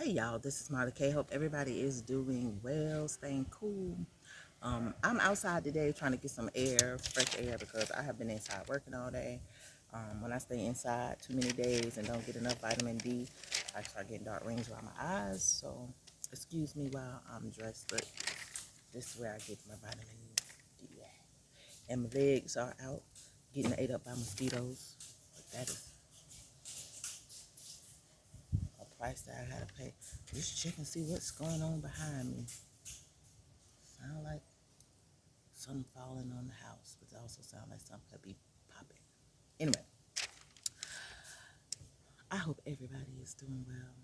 Hey y'all, this is Marley K. Hope everybody is doing well, staying cool. I'm outside today trying to get some air, fresh air, because I have been inside working all day. When I stay inside too many days and don't get enough vitamin D, I start getting dark rings around my eyes. So excuse me while I'm dressed, but this is where I get my vitamin D at. And my legs are out, getting ate up by mosquitoes. But that is a price that I gotta pay. Just check and see what's going on behind me. Sound like something falling on the house, but it also sound like something could be popping. Anyway, I hope everybody is doing well.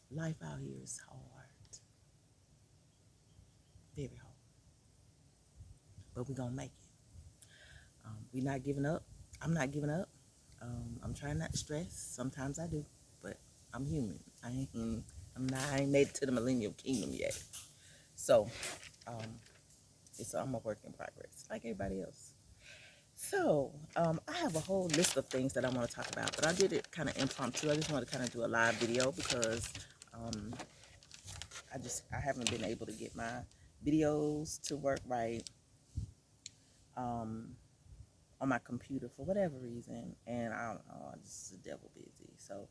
Life out here is hard, very hard, but we're gonna make it. We're not giving up. I'm not giving up. I'm trying not to stress. Sometimes I do, but I'm human. I ain't made it to the Millennium Kingdom yet. So, um, I'm a work in progress, like everybody else. So, I have a whole list of things that I want to talk about, but I did it kind of impromptu. I just want to kind of do a live video because um, I haven't been able to get my videos to work right um, on my computer for whatever reason, and I don't know. I'm just the devil busy, so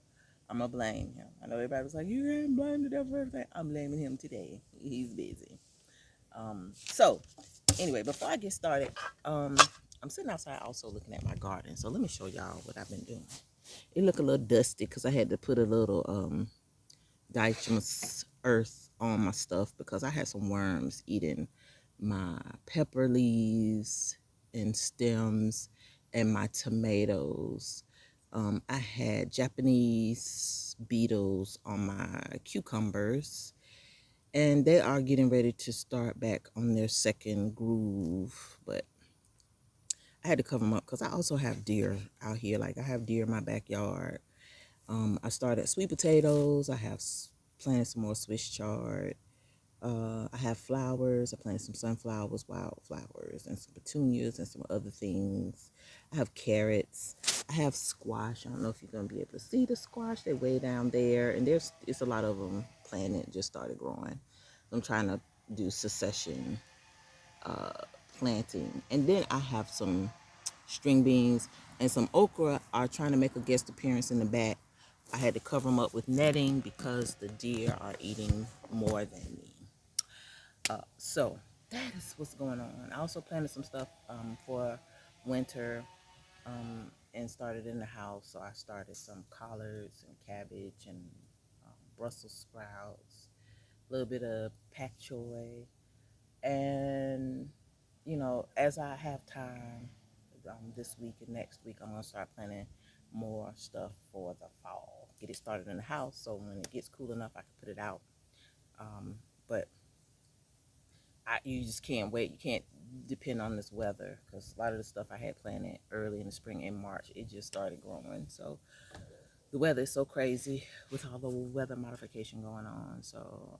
I'm gonna blame him. I know everybody was like, "You can't blame the devil for everything." I'm blaming him today. He's busy. So anyway, before I get started, um, I'm sitting outside also looking at my garden. So let me show y'all what I've been doing. It look a little dusty because I had to put a little diatomaceous earth on my stuff because I had some worms eating my pepper leaves and stems and my tomatoes. I had Japanese beetles on my cucumbers, and they are getting ready to start back on their second groove, but I had to cover them up because I also have deer out here. Like I have deer in my backyard. I started sweet potatoes. I have planted some more Swiss chard. I have flowers. I planted some sunflowers, wildflowers, and some petunias and some other things. I have carrots. I have squash. I don't know if you're gonna be able to see the squash. They're way down there, and it's a lot of them planted. Just started growing. I'm trying to do succession uh, planting, and then I have some string beans and some okra are trying to make a guest appearance in the back. I had to cover them up with netting because the deer are eating more than me. So that is what's going on. I also planted some stuff for winter and started in the house. So I started some collards and cabbage and Brussels sprouts, a little bit of pak choy, and as I have time this week and next week, I'm gonna start planning more stuff for the fall. Get it started in the house so when it gets cool enough, I can put it out. But you just can't wait. You can't depend on this weather because a lot of the stuff I had planted early in the spring in March, it just started growing. So the weather is so crazy with all the weather modification going on. So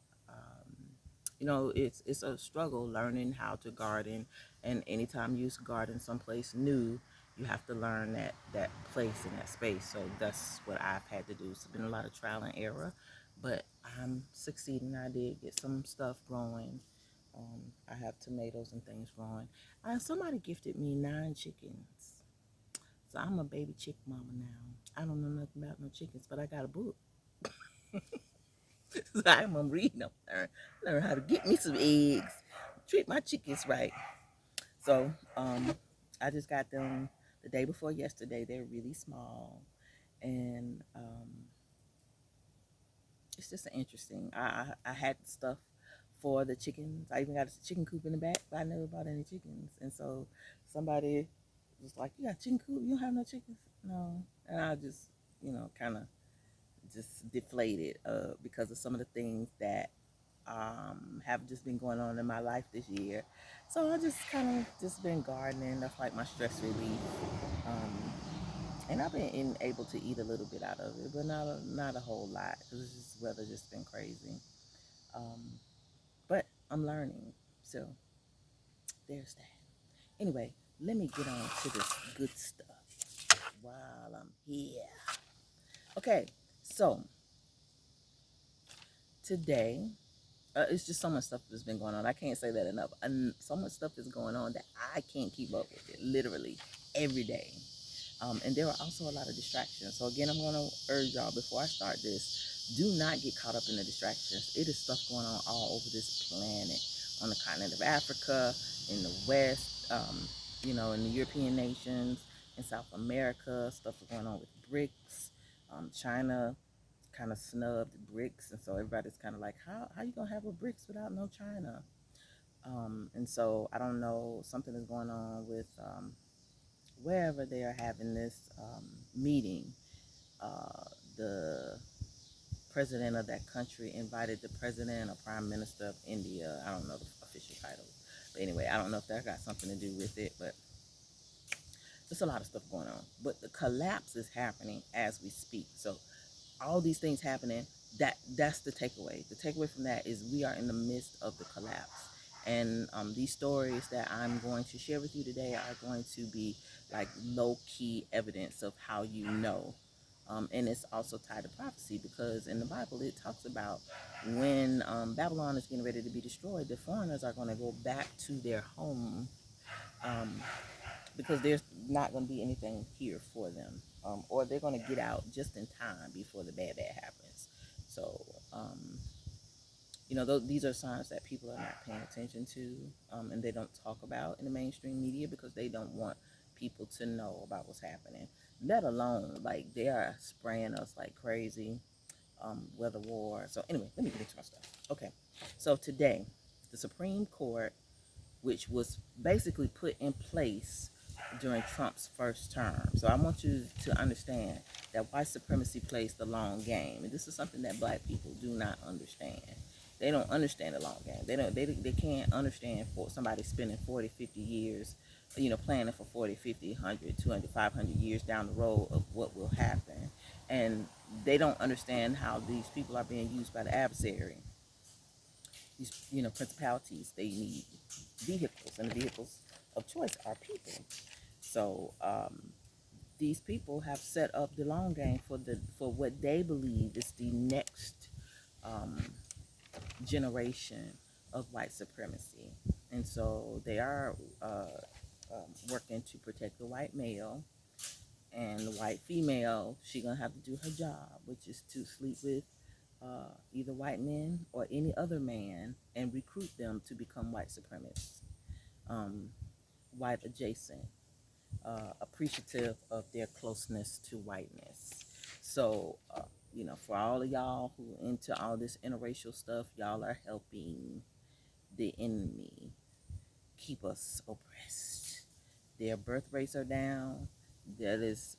it's a struggle learning how to garden, and anytime you garden someplace new, you have to learn that place and that space. So that's what I've had to do. It's been a lot of trial and error, but I'm succeeding. I did get some stuff growing. I have tomatoes and things growing. Somebody gifted me 9 chickens, so I'm a baby chick mama now. I don't know nothing about no chickens, but I got a book. So I'm gonna read them, learn how to get me some eggs, treat my chickens right. So I just got them the day before yesterday. They're really small, and it's just interesting. I had stuff for the chickens. I even got a chicken coop in the back, but I never bought any chickens. And so somebody was like, "You got a chicken coop? You don't have no chickens?" No, and I just kind of just deflated because of some of the things that have just been going on in my life this year. So I just kind of just been gardening. That's like my stress relief. Um, and I've been able to eat a little bit out of it, but not a whole lot because it's just weather just been crazy. Um, but I'm learning, so there's that. Anyway, let me get on to this good stuff while I'm here. Okay, so today, it's just so much stuff that's been going on. I can't say that enough. And so much stuff is going on that I can't keep up with it literally every day. And there are also a lot of distractions. So again, I'm going to urge y'all before I start this, do not get caught up in the distractions. It is stuff going on all over this planet, on the continent of Africa, in the West, in the European nations, in South America. Stuff is going on with BRICS. China kind of snubbed BRICS, and so everybody's kind of like, how you gonna have a BRICS without no China? And so I don't know, something is going on with wherever they are having this meeting. The president of that country invited the president or prime minister of India. I don't know the official title, but anyway, I don't know if that got something to do with it, but there's a lot of stuff going on. But the collapse is happening as we speak. So all these things happening, that's the takeaway. The takeaway from that is we are in the midst of the collapse. And these stories that I'm going to share with you today are going to be like low-key evidence of how you know. And it's also tied to prophecy, because in the Bible it talks about when Babylon is getting ready to be destroyed, the foreigners are going to go back to their home, because there's not going to be anything here for them, or they're going to get out just in time before the bad happens. So these are signs that people are not paying attention to, and they don't talk about in the mainstream media because they don't want people to know about what's happening, let alone like they are spraying us like crazy, weather war. So anyway, let me get into my stuff. Okay, so today the Supreme Court, which was basically put in place during Trump's first term. So I want you to understand that white supremacy plays the long game, and this is something that black people do not understand. They don't understand the long game. They can't understand for somebody spending 40, 50 years, planning for 40, 50, 100, 200, 500 years down the road of what will happen. And they don't understand how these people are being used by the adversary. These, principalities, they need vehicles, and the vehicles of choice are people. So these people have set up the long game for what they believe is the next generation of white supremacy. And so they are working to protect the white male, and the white female, she gonna have to do her job, which is to sleep with either white men or any other man and recruit them to become white supremacists, white adjacent, appreciative of their closeness to whiteness. So, for all of y'all who into all this interracial stuff, y'all are helping the enemy keep us oppressed. Their birth rates are down. That is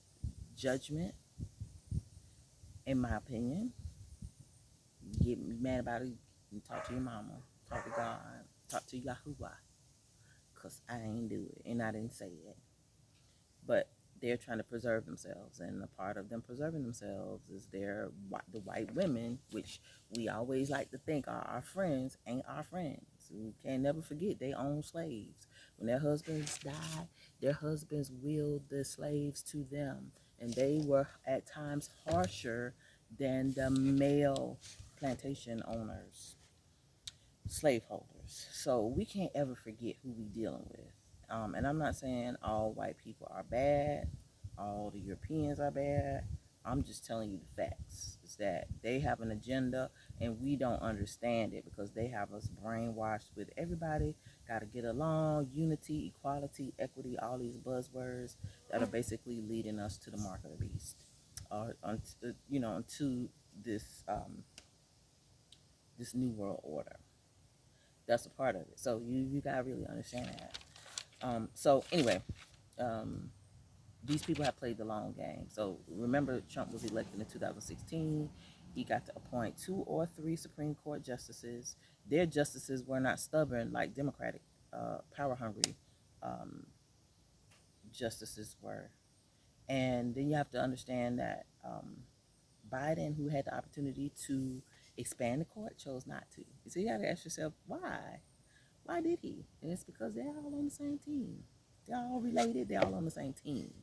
judgment, in my opinion. Get mad about it, and talk to your mama, talk to God, talk to Yahuwah, because I ain't do it, and I didn't say it. But they're trying to preserve themselves, and a part of them preserving themselves is the white women, which we always like to think are our friends, ain't our friends. We can never forget they own slaves. When their husbands died, their husbands willed the slaves to them, and they were at times harsher than the male plantation owners, slaveholders. So we can't ever forget who we dealing with. And I'm not saying all white people are bad, all the Europeans are bad. I'm just telling you the facts. Is that they have an agenda and we don't understand it, because they have us brainwashed with everybody got to get along, unity, equality, equity, all these buzzwords that are basically leading us to the mark of the beast, or onto this new world order. That's a part of it. So you gotta really understand that. So anyway, these people have played the long game. So remember, Trump was elected in 2016. He got to appoint 2 or 3 Supreme Court justices. Their justices were not stubborn like Democratic, power-hungry justices were. And then you have to understand that Biden, who had the opportunity to expand the court, chose not to. So you got to ask yourself, why? Why did he? And it's because they're all on the same team. They're all related. They're all on the same team.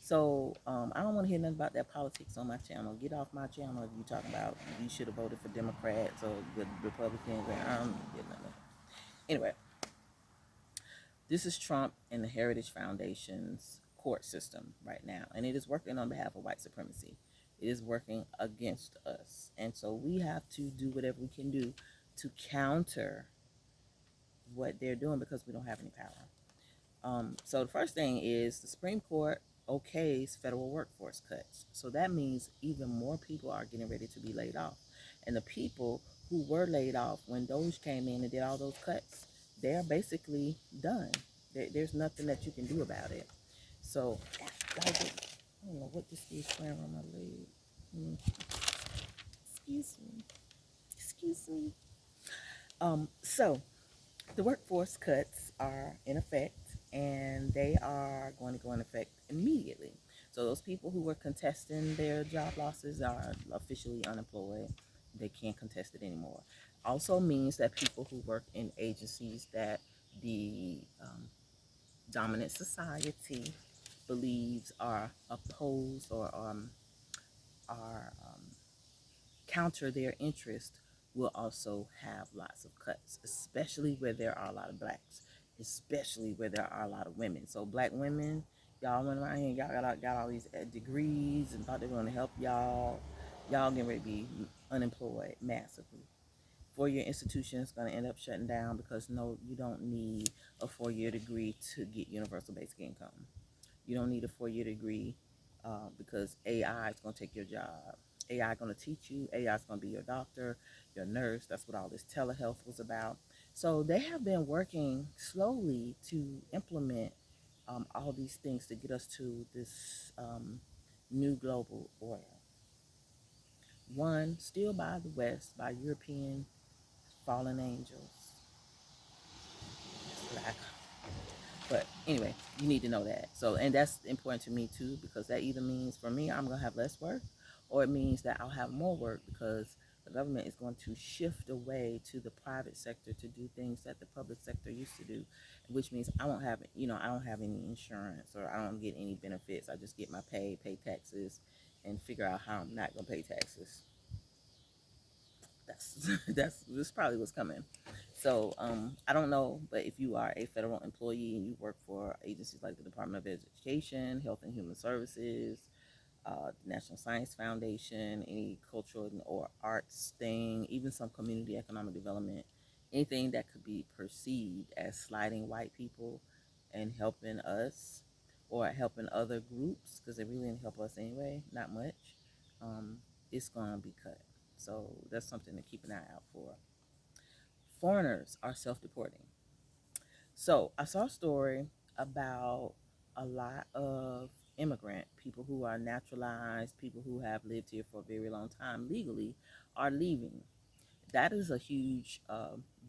So I don't want to hear nothing about that politics on my channel. Get off my channel if you talking about you should have voted for Democrats or the Republicans. And I don't get nothing. Anyway, this is Trump and the Heritage Foundation's court system right now, and it is working on behalf of white supremacy. It is working against us, and so we have to do whatever we can do to counter what they're doing because we don't have any power. So the first thing is the Supreme Court okays federal workforce cuts. So that means even more people are getting ready to be laid off. And the people who were laid off when Doge came in and did all those cuts, they're basically done. There's nothing that you can do about it. So I don't know what this is wearing on my leg. Excuse me. Excuse me. So the workforce cuts are in effect, and they are going to go in effect immediately. So those people who were contesting their job losses are officially unemployed. They can't contest it anymore. Also means that people who work in agencies that the dominant society believes are opposed or are counter their interest will also have lots of cuts, especially where there are a lot of blacks, especially where there are a lot of women. So black women, y'all went around here and y'all got all these degrees and thought they were going to help y'all. Y'all getting ready to be unemployed massively. Four-year institution is going to end up shutting down because no, you don't need a four-year degree to get universal basic income. You don't need a four-year degree because AI is going to take your job. AI is going to teach you. AI is going to be your doctor, your nurse. That's what all this telehealth was about. So they have been working slowly to implement all these things to get us to this new global order. One, still by the West, by European fallen angels. Black. But anyway, you need to know that. So, and that's important to me too, because that either means for me, I'm going to have less work, or it means that I'll have more work because the government is going to shift away to the private sector to do things that the public sector used to do, which means I won't have, I don't have any insurance or I don't get any benefits. I just get my pay taxes, and figure out how I'm not going to pay taxes. This probably what's coming. So I don't know, but if you are a federal employee and you work for agencies like the Department of Education, Health and Human Services, the National Science Foundation, any cultural or arts thing, even some community economic development, anything that could be perceived as sliding white people and helping us or helping other groups, because they really didn't help us anyway, not much, it's going to be cut. So that's something to keep an eye out for. Foreigners are self-deporting. So I saw a story about a lot of immigrant people who are naturalized, people who have lived here for a very long time legally, are leaving. That is a huge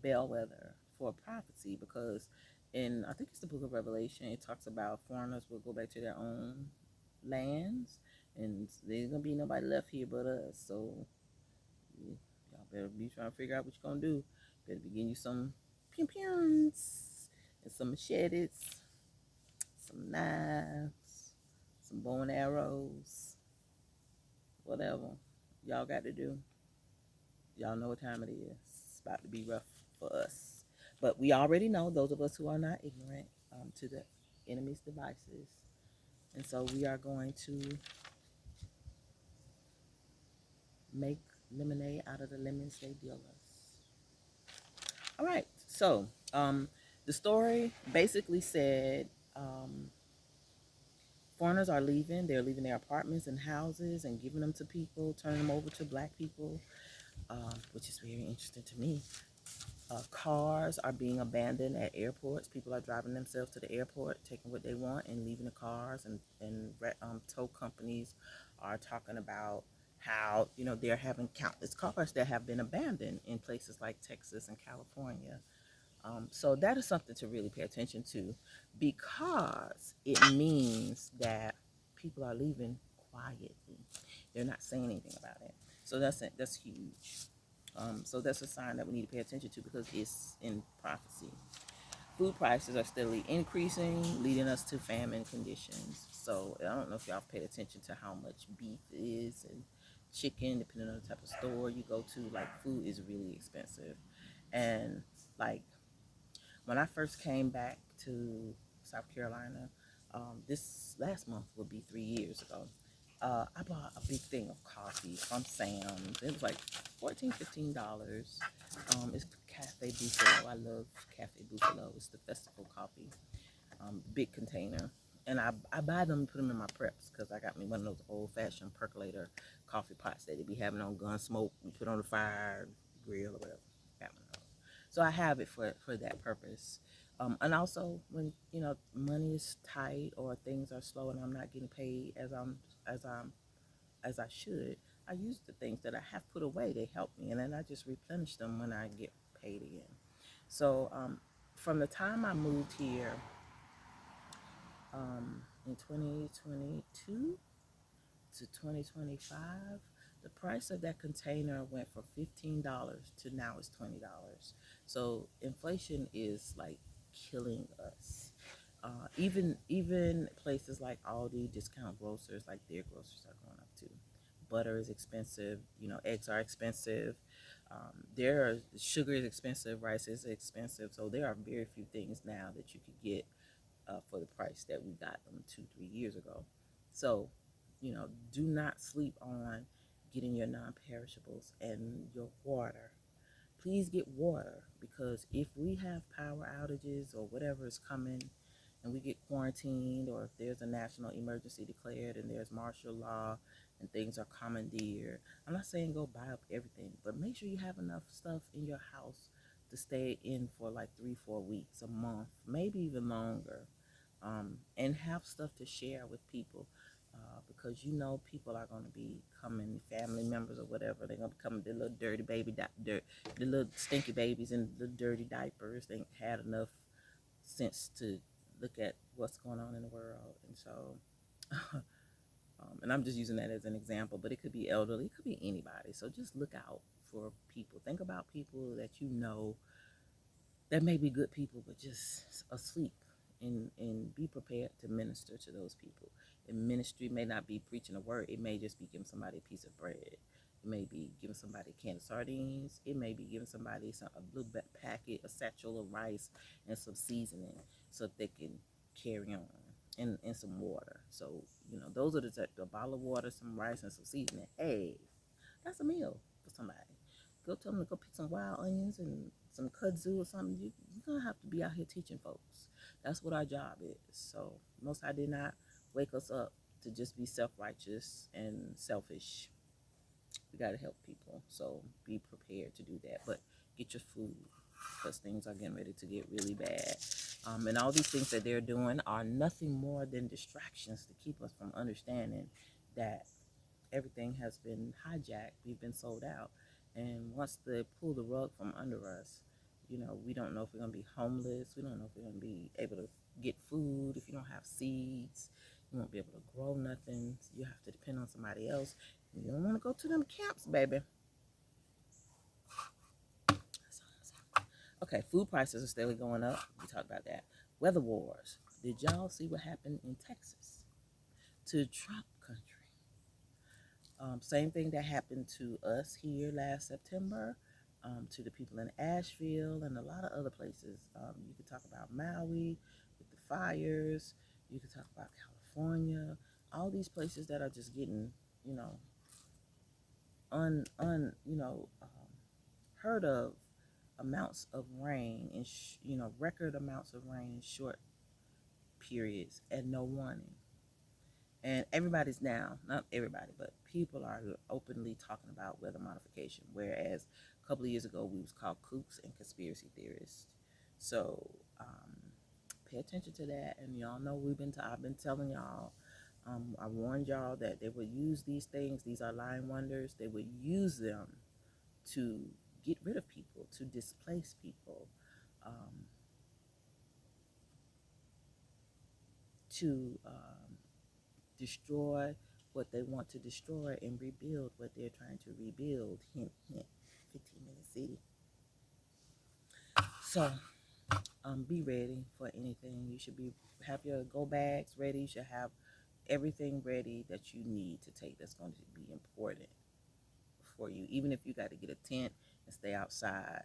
bellwether for prophecy, because in, I think it's the book of Revelation, it talks about foreigners will go back to their own lands, and there's gonna be nobody left here but us. So y'all better be trying to figure out what you're gonna do. Better be getting you some pimpins and some machetes, some knives, some bow and arrows, whatever y'all got to do. Y'all know what time it is. It's about to be rough for us. But we already know, those of us who are not ignorant to the enemy's devices. And so we are going to make lemonade out of the lemons they deal us. All right. So the story basically said foreigners are leaving. They're leaving their apartments and houses and giving them to people, turning them over to black people, which is very interesting to me. Cars are being abandoned at airports. People are driving themselves to the airport, taking what they want and leaving the cars. And tow companies are talking about how, they're having countless cars that have been abandoned in places like Texas and California. So that is something to really pay attention to, because it means that people are leaving quietly. They're not saying anything about it. So that's huge. So that's a sign that we need to pay attention to, because it's in prophecy. Food prices are steadily increasing, leading us to famine conditions. So I don't know if y'all paid attention to how much beef is and chicken, depending on the type of store you go to. Like food is really expensive, and like when I first came back to South Carolina, this last month would be 3 years ago. I bought a big thing of coffee from Sam's. It was like $14, $15. It's Cafe Buffalo. I love Cafe Buffalo. It's the festival coffee, big container. And I buy them and put them in my preps because I got me one of those old fashioned percolator coffee pots that they be having on gun smoke. You put on the fire, grill, or whatever. Got one of those. So I have it for that purpose. And also when money is tight or things are slow and I'm not getting paid as I'm as I should, I use the things that I have put away. They help me, and then I just replenish them when I get paid again. So from the time I moved here in 2022 to 2025, the price of that container went from $15 to now it's $20. So inflation is like killing us. Even places like Aldi, discount grocers, like their groceries are going up too. Butter is expensive. Eggs are expensive. Sugar is expensive. Rice is expensive. So there are very few things now that you could get for the price that we got them 2, 3 years ago. So, do not sleep on getting your non-perishables and your water. Please get water, because if we have power outages or whatever is coming and we get quarantined, or if there's a national emergency declared and there's martial law and things are commandeered, I'm not saying go buy up everything, but make sure you have enough stuff in your house to stay in for like 3, 4 weeks, a month, maybe even longer, and have stuff to share with people. Because people are going to be coming, family members or whatever. They're going to be coming, the little dirty baby, the little stinky babies in the dirty diapers. They ain't had enough sense to look at what's going on in the world. And so, and I'm just using that as an example, but it could be elderly, it could be anybody. So just look out for people. Think about people that may be good people, but just asleep. And be prepared to minister to those people. And ministry may not be preaching a word. It may just be giving somebody a piece of bread. It may be giving somebody a can of sardines. It may be giving somebody a little packet, a satchel of rice, and some seasoning so that they can carry on. And some water. So, those are a bottle of water, some rice, and some seasoning. Hey, that's a meal for somebody. Go tell them to go pick some wild onions and some kudzu or something. You're going to have to be out here teaching folks. That's what our job is. So Most High did not wake us up to just be self-righteous and selfish. We got to help people. So be prepared to do that. But get your food, because things are getting ready to get really bad. And all these things that they're doing are nothing more than distractions to keep us from understanding that everything has been hijacked. We've been sold out. And once they pull the rug from under us, we don't know if we're going to be homeless. We don't know if we're going to be able to get food. If you don't have seeds, you won't be able to grow nothing. So you have to depend on somebody else. And you don't want to go to them camps, baby. Okay, food prices are steadily going up. We talked about that. Weather wars. Did y'all see what happened in Texas to Trump country? Same thing that happened to us here last September, to the people in Asheville and a lot of other places. You could talk about Maui with the fires. You could talk about California. All these places that are just getting, heard of amounts of rain and record amounts of rain in short periods and no warning. And everybody's now, not everybody, but people are openly talking about weather modification, whereas a couple of years ago we was called kooks and conspiracy theorists. So pay attention to that. And y'all know I've been telling y'all, I warned y'all that they would use these things. These are lying wonders. They would use them to get rid of people, to displace people, to destroy what they want to destroy and rebuild what they're trying to rebuild. Hint, hint. 15-minute city. So Be ready for anything. You should have your go bags ready. You should have everything ready that you need to take. That's going to be important for you. Even if you got to get a tent and stay outside,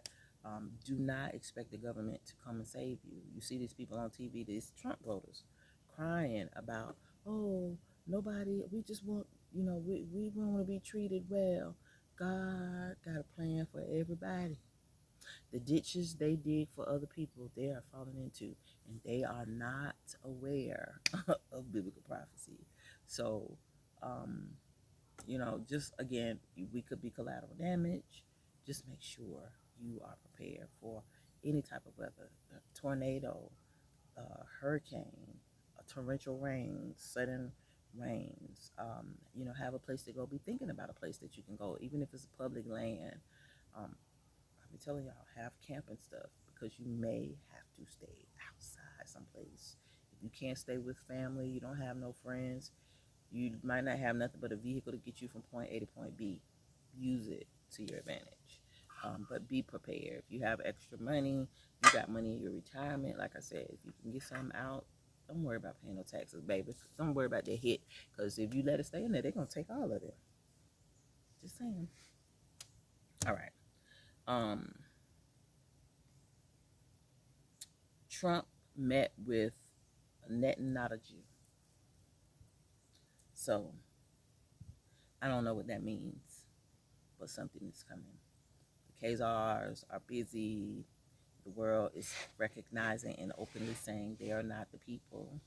do not expect the government to come and save you. You see these people on TV, these Trump voters, crying about, oh, nobody. We just want, we want to be treated well. God got a plan for everybody. The ditches they dig for other people, they are falling into, and they are not aware of biblical prophecy. So, um, just again, we could be collateral damage. Just make sure you are prepared for any type of weather, a tornado, hurricane, torrential rains, sudden rains. Have a place to go. Be thinking about a place that you can go, even if it's a public land. Um, I've been telling y'all, have camp and stuff because you may have to stay outside someplace. If you can't stay with family, you don't have no friends, you might not have nothing but a vehicle to get you from point A to point B. Use it to your advantage. But be prepared. If you have extra money, you got money in your retirement, like I said, if you can get something out, don't worry about paying no taxes, baby. Don't worry about the hit, because if you let it stay in there, they're going to take all of it. Just saying. All right. Um, Trump met with Netanyahu. So, I don't know what that means, but something is coming. The Khazars are busy. The world is recognizing and openly saying they are not the people,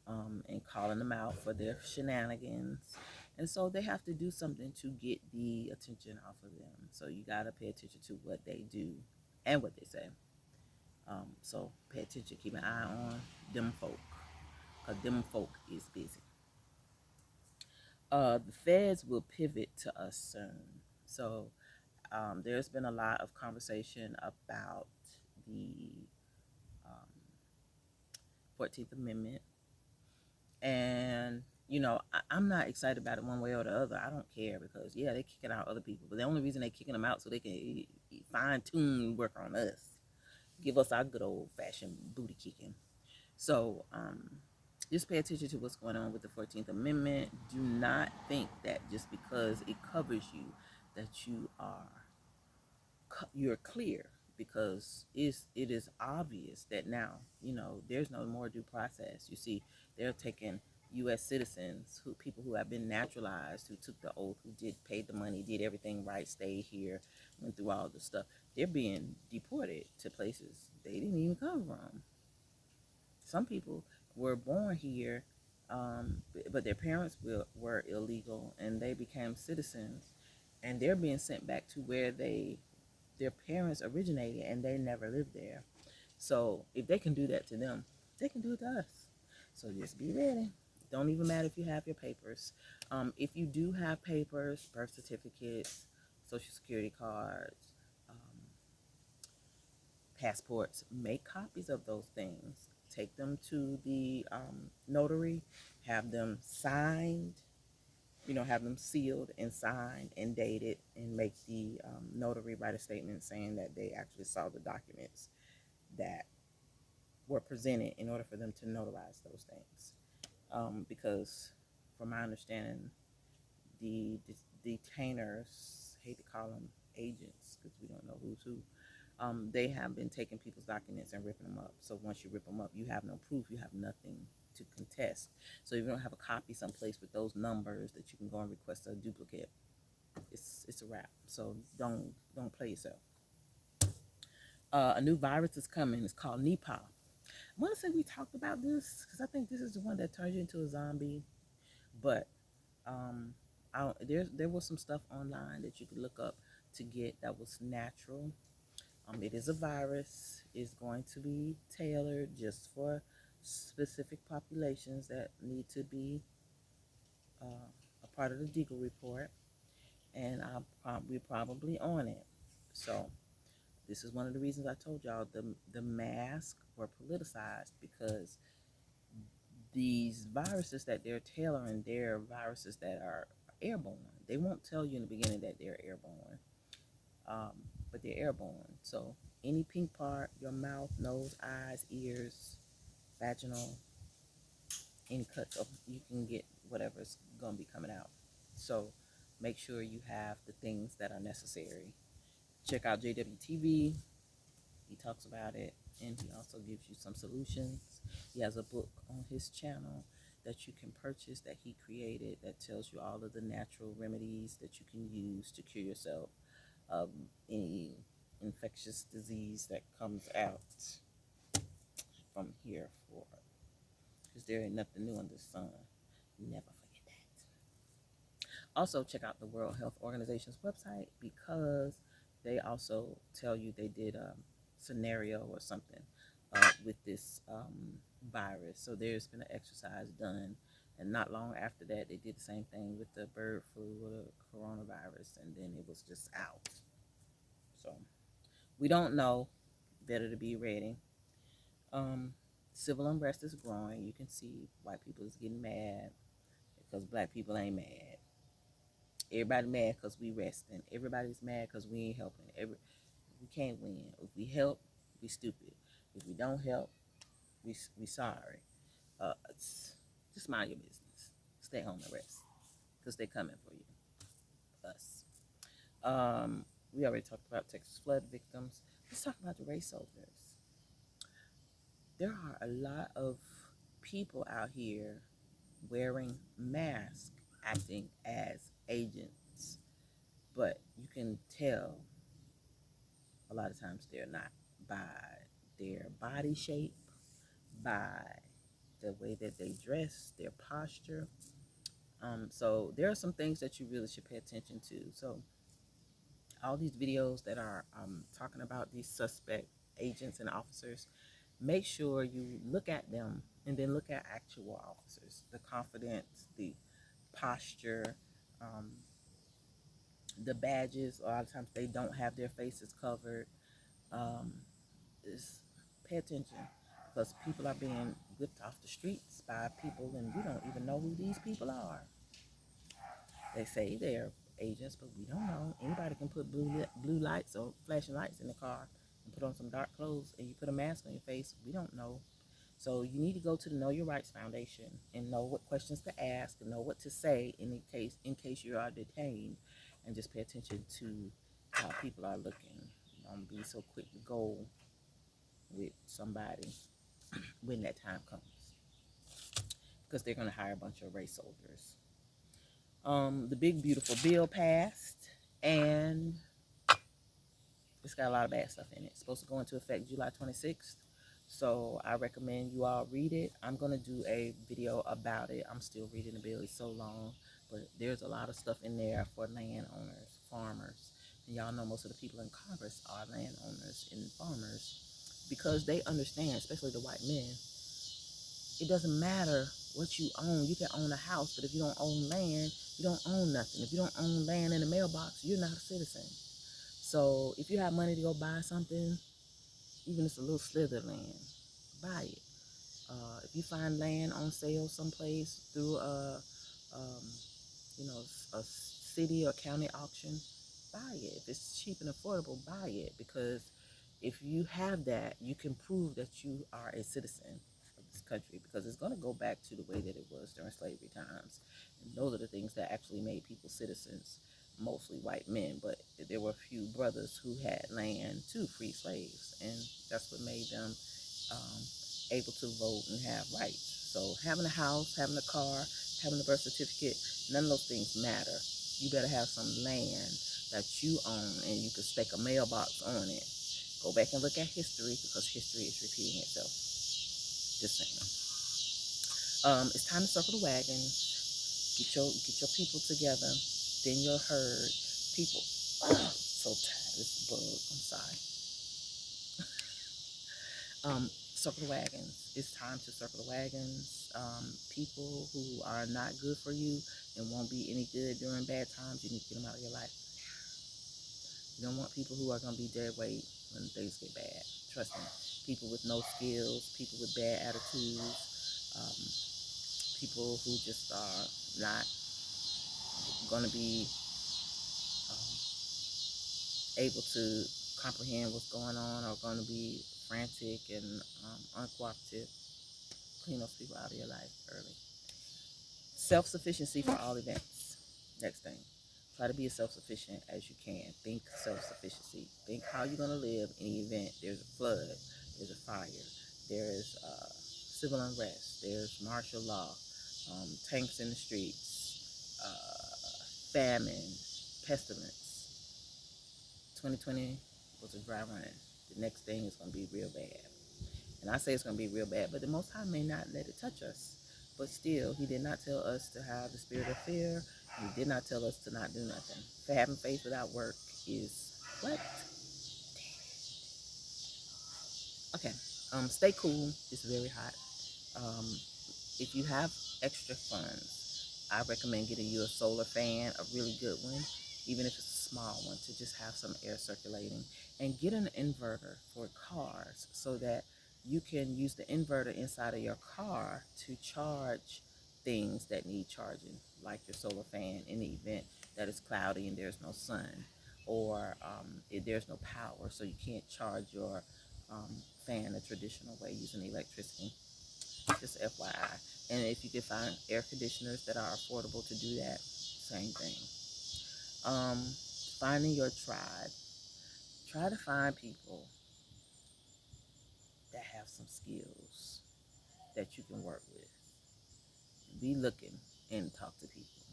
and calling them out for their shenanigans. And so they have to do something to get the attention off of them. So you got to pay attention to what they do and what they say. So pay attention, keep an eye on them folk, because them folk is busy. The feds will pivot to us soon. So there's been a lot of conversation about the um, 14th Amendment. And, I'm not excited about it one way or the other. I don't care because, yeah, they're kicking out other people. But the only reason they're kicking them out so they can fine tune work on us, give us our good old fashioned booty kicking. So just pay attention to what's going on with the 14th Amendment. Do not think that just because it covers you that you're clear, because it is obvious that now there's no more due process. You see, they're taking U.S. citizens, people who have been naturalized, who took the oath, who paid the money, did everything right, stayed here, went through all the stuff. They're being deported to places they didn't even come from. Some people were born here, but their parents were illegal and they became citizens, and they're being sent back to where their parents originated and they never lived there. So if they can do that to them, they can do it to us. So just be ready. Don't even matter if you have your papers. If you do have papers, birth certificates, social security cards, passports, make copies of those things. Take them to the notary, have them signed, have them sealed and signed and dated, and make the notary write a statement saying that they actually saw the documents that were presented in order for them to notarize those things. Because from my understanding, the detainers, hate to call them agents because we don't know who's who, they have been taking people's documents and ripping them up. So once you rip them up, you have no proof, you have nothing to contest. So if you don't have a copy someplace with those numbers that you can go and request a duplicate, it's a wrap. So don't play yourself. A new virus is coming. It's called Nipah. I want to say we talked about this because I think this is the one that turns you into a zombie. But there was some stuff online that you could look up to get that was natural. It is a virus. It's going to be tailored just for specific populations that need to be a part of the Deagle report, and we're probably on it. So this is one of the reasons I told y'all the masks were politicized, because these viruses that they're tailoring, they're viruses that are airborne. They won't tell you in the beginning that they're airborne, but they're airborne. So Any pink part, your mouth, nose, eyes, ears, vaginal, any cuts of, you can get whatever's gonna be coming out. So make sure you have the things that are necessary. Check out JWTV. He talks about it, and he also gives you some solutions. He has a book on his channel that you can purchase that he created that tells you all of the natural remedies that you can use to cure yourself of any infectious disease that comes out from here for, because there ain't nothing new under the sun. Never forget that. Also, check out the World Health Organization's website because they also tell you they did a scenario or something with this virus. So there's been an exercise done, and not long after that, they did the same thing with the bird flu or the coronavirus, and then it was just out. So we don't know. Better to be ready. Um, Civil unrest is growing. You can see white people is getting mad because black people ain't mad. Everybody mad because we resting. Everybody's mad because we ain't helping. We can't win. If we help, we stupid. If we don't help, we sorry. Just mind your business. Stay home and rest because they're coming for you. Us. We already talked about Texas flood victims. Let's talk about the race soldiers. There are a lot of people out here wearing masks, acting as agents, but you can tell a lot of times they're not, by their body shape, by the way that they dress, their posture. So there are some things that you really should pay attention to. So all these videos that are talking about these suspect agents and officers, make sure you look at them and then look at actual officers, the confidence, the posture, um, the badges. A lot of times they don't have their faces covered. Um, is Pay attention because people are being whipped off the streets by people and we don't even know who these people are. They say they're agents, but we don't know. Anybody can put blue lights or flashing lights in the car and put on some dark clothes and you put a mask on your face. We don't know. So you need to go to the Know Your Rights Foundation and know what questions to ask and know what to say in case you are detained, and just pay attention to how people are looking. Don't be so quick to go with somebody when that time comes, because they're going to hire a bunch of race soldiers. The big beautiful bill passed, and it's got a lot of bad stuff in it. It's supposed to go into effect July 26th. So I recommend you all read it. I'm going to do a video about it. I'm still reading the bill. It's so long. But there's a lot of stuff in there for landowners, farmers. And y'all know most of the people in Congress are landowners and farmers because they understand, especially the white men, it doesn't matter what you own. You can own a house, but if you don't own land, you don't own nothing. If you don't own land in the mailbox, you're not a citizen. So if you have money to go buy something, even if it's a little slither of land, buy it. If you find land on sale someplace through um, a city or county auction, buy it. If it's cheap and affordable, buy it, because if you have that, you can prove that you are a citizen of this country, because it's going to go back to the way that it was during slavery times. And those are the things that actually made people citizens, mostly white men, but there were a few brothers who had land to free slaves, and that's what made them um, able to vote and have rights. So having a house, having a car, having a birth certificate, none of those things matter. You better have some land that you own and you can stake a mailbox on it. Go back and look at history, because history is repeating itself. Just saying. It's time to circle the wagons. Get your people together. Then your herd. People. Oh, so tired. This bug. I'm sorry. Circle the wagons. It's time to circle the wagons. People who are not good for you and won't be any good during bad times, you need to get them out of your life. You don't want people who are going to be dead weight when things get bad. Trust me. People with no skills, people with bad attitudes, people who just are not going to be able to comprehend what's going on or going to be frantic and uncooperative. Clean those people out of your life early. Self-sufficiency for all events. Next thing. Try to be as self-sufficient as you can. Think self-sufficiency. Think how you're going to live in the event. There's a flood. There's a fire. There's civil unrest. There's martial law. Tanks in the streets. Famine. Pestilence. 2020 was a dry run. The next thing is going to be real bad. And I say it's going to be real bad, but the Most High may not let it touch us. But still, He did not tell us to have the spirit of fear. He did not tell us to not do nothing. For having faith without work is what? Okay. Stay cool. It's very hot. Um, if you have extra funds, I recommend getting you a solar fan, a really good one, even if it's a small one, to just have some air circulating. And get an inverter for cars so that you can use the inverter inside of your car to charge things that need charging, like your solar fan in the event that it's cloudy and there's no sun, or if there's no power, so you can't charge your fan a traditional way using electricity. Just FYI. And if you can find air conditioners that are affordable to do that, same thing. Finding your tribe. Try to find people that have some skills that you can work with. Be looking and talk to people,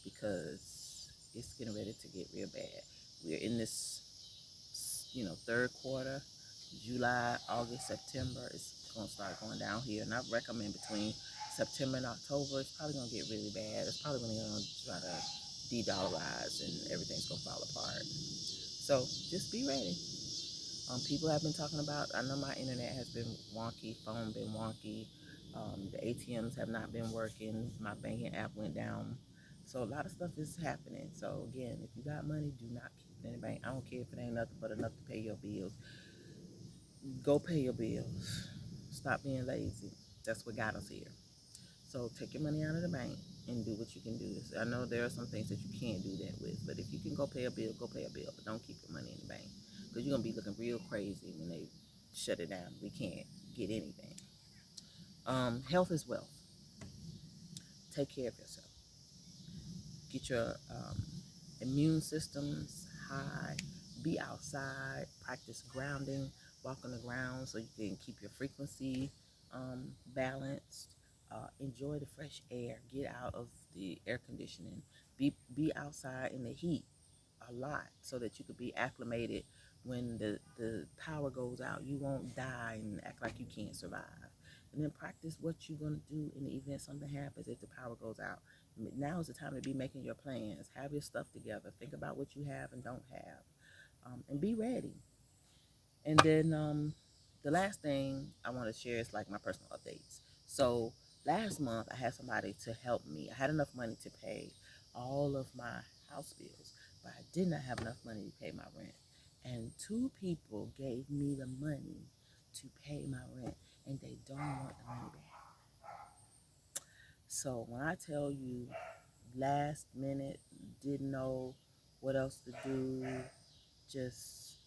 because it's getting ready to get real bad. We're in this, third quarter. July, August, September, it's going to start going down here. And I recommend between September and October, it's probably going to get really bad. It's probably going to try to de-dollarize and everything's going to fall apart. So just be ready. People have been talking about, I know my internet has been wonky, phone been wonky. The ATMs have not been working. My banking app went down. So a lot of stuff is happening. So again, if you got money, do not keep it in the bank. I don't care if it ain't nothing but enough to pay your bills. Go pay your bills. Stop being lazy. That's what got us here. So take your money out of the bank and do what you can do. I know there are some things that you can't do that with, but if you can go pay a bill, go pay a bill. But don't keep your money in the bank, because you're going to be looking real crazy when they shut it down. We can't get anything. Health is wealth. Take care of yourself. Get your immune systems high. Be outside. Practice grounding. Walk on the ground so you can keep your frequency balanced. Enjoy the fresh air. Get out of the air conditioning. Be outside in the heat a lot so that you could be acclimated when the power goes out. You won't die and act like you can't survive. And then practice what you're going to do in the event something happens if the power goes out. Now is the time to be making your plans. Have your stuff together. Think about what you have and don't have. And be ready. And then the last thing I want to share is like my personal updates. So last month I had somebody to help me. I had enough money to pay all of my house bills, but I did not have enough money to pay my rent. And two people gave me the money to pay my rent, and they don't want the money back. So when I tell you last minute, didn't know what else to do, just,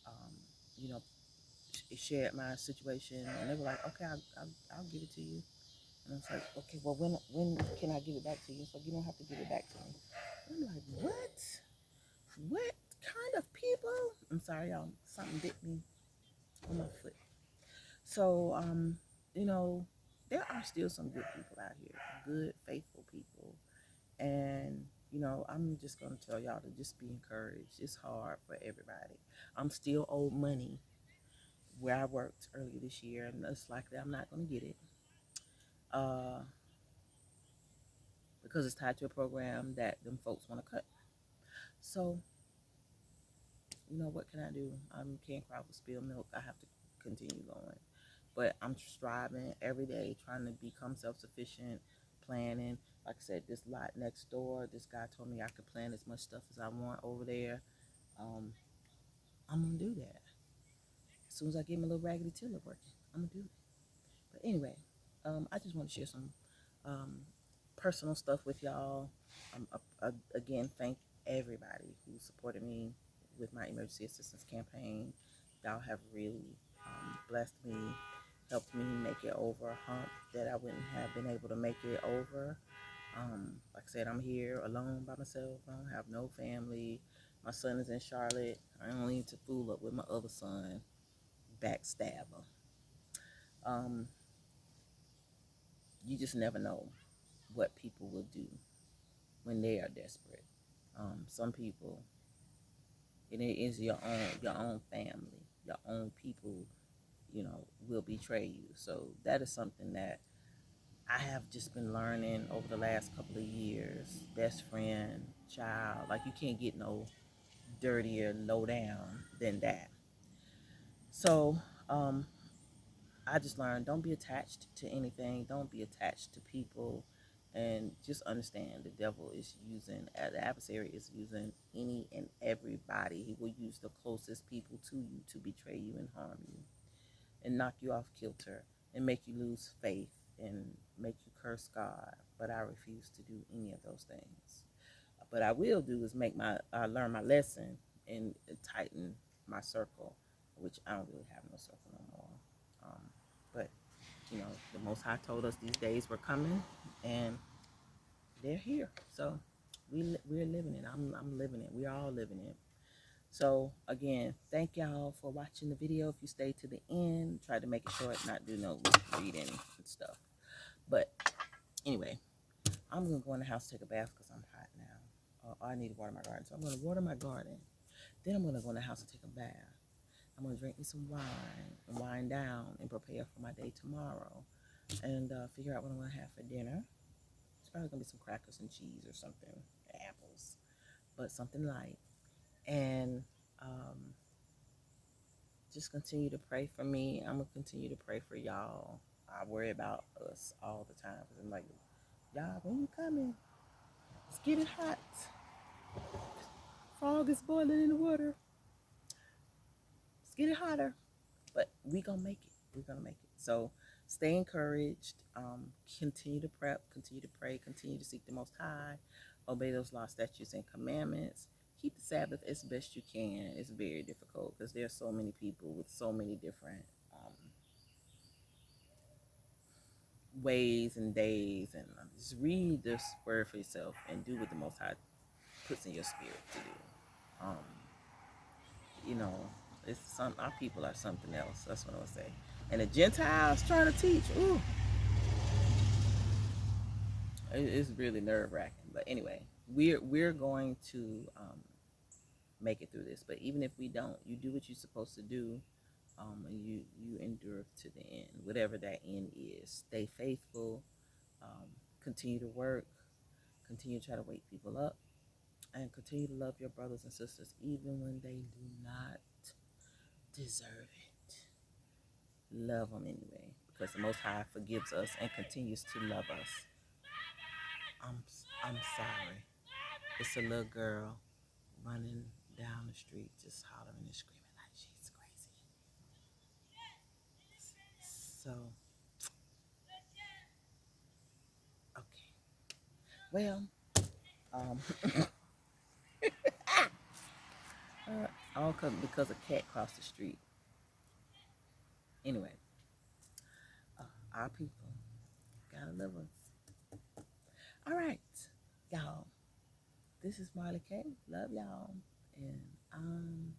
um, you know, shared my situation, and they were like, okay, I'll give it to you. And I was like, okay, well, when can I give it back to you? So you don't have to give it back to me. I'm like, what kind of people? I'm sorry, y'all, something bit me on my foot. So there are still some good people out here, good, faithful people. And I'm just gonna tell y'all to just be encouraged. It's hard for everybody. I'm still owed money where I worked earlier this year, and it's likely I'm not going to get it uh, because it's tied to a program that them folks want to cut. So, what can I do? I can't cry for spilled milk. I have to continue going. But I'm striving every day, trying to become self-sufficient, planning. Like I said, this lot next door, this guy told me I could plant as much stuff as I want over there. Um, I'm going to do that. As soon as I get my little raggedy tiller working, I'm going to do it. But anyway, I just want to share some um, personal stuff with y'all. Again, thank everybody who supported me with my emergency assistance campaign. Y'all have really blessed me, helped me make it over a hump that I wouldn't have been able to make it over. Like I said, I'm here alone by myself. I don't have no family. My son is in Charlotte. I don't need to fool up with my other son, backstabber. Um, you just never know what people will do when they are desperate. Some people, and it is your own family, your own people, will betray you. So that is something that I have just been learning over the last couple of years. Best friend, child, like you can't get no dirtier, low down than that. So I just learned, don't be attached to anything. Don't be attached to people. And just understand the devil is using, the adversary is using any and everybody. He will use the closest people to you to betray you and harm you and knock you off kilter and make you lose faith and make you curse God. But I refuse to do any of those things. But I will do is learn my lesson and tighten my circle, which I don't really have no circle no more. But the Most High told us these days were coming, and they're here. So we're living it. I'm living it. We're all living it. So again, thank y'all for watching the video. If you stay to the end, try to make it short, not do no reading and stuff. But anyway, I'm gonna go in the house to take a bath because I'm hot now. I need to water my garden, so I'm gonna water my garden. Then I'm gonna go in the house and take a bath. I'm gonna drink me some wine and wind down and prepare for my day tomorrow, and figure out what I'm gonna have for dinner. It's probably gonna be some crackers and cheese or something, apples, but something light. And just continue to pray for me. I'm gonna continue to pray for y'all. I worry about us all the time because I'm like, y'all, when you coming? It's getting hot. Frog is boiling in the water. It's getting hotter, but we gonna make it. We're gonna make it. So stay encouraged. Continue to prep. Continue to pray. Continue to seek the Most High. Obey those laws, statutes, and commandments. Keep the Sabbath as best you can. It's very difficult because there are so many people with so many different ways and days. And just read this word for yourself and do what the Most High puts in your spirit to do. It's our people are something else. That's what I would say. And the Gentiles trying to teach, ooh, it's really nerve wracking. But anyway, we're going to make it through this. But even if we don't, you do what you're supposed to do, and you endure to the end, whatever that end is. Stay faithful. Continue to work. Continue to try to wake people up, and continue to love your brothers and sisters even when they do not deserve it. Love them anyway, because the Most High forgives us and continues to love us. I'm sorry. It's a little girl running down the street, just hollering and screaming like she's crazy. So, okay. Well, all because a cat crossed the street. Anyway, our people gotta love us. All right, y'all. This is Marley K. Love y'all, and